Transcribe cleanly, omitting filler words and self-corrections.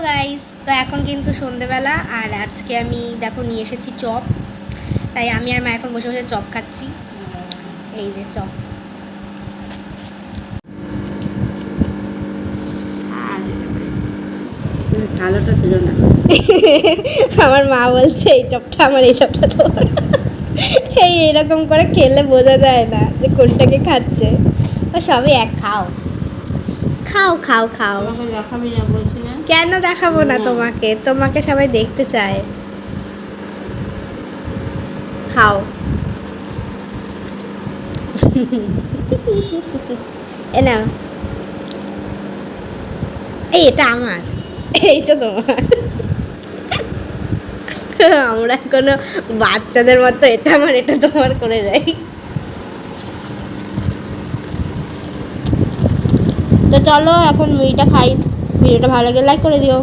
Guys, তো এখন কিন্তু সন্ধেবেলা আর আজকে আমি দেখো নিয়ে এসেছি চপ। তাই আমি আর মা এখন বসে বসে চপ খাচ্ছি। এই যে চপ। ঝালটা ছিল না। আমার মা বলছে এই চপটা আমার, এই চপটা তোমার। এই এরকম করে খেলে বোঝা যায় না যে কোনটাকে খাচ্ছে। ও সবই এক, খাও খাও খাও খাও। আমাকে দেখাবি না বলছিলেন? কেন দেখাবো না তোমাকে? তোমাকে সবাই দেখতে চায়। খাও। এ নাও। এই এটা আমার, এইটা তোমার। আমরা এখনো বাচ্চাদের মতো এটা আমার এটা তোমার করে যাই। তো চলো এখন মুড়িটা খাই। ভিডিওটা ভালো লাগলে লাইক করে দিও।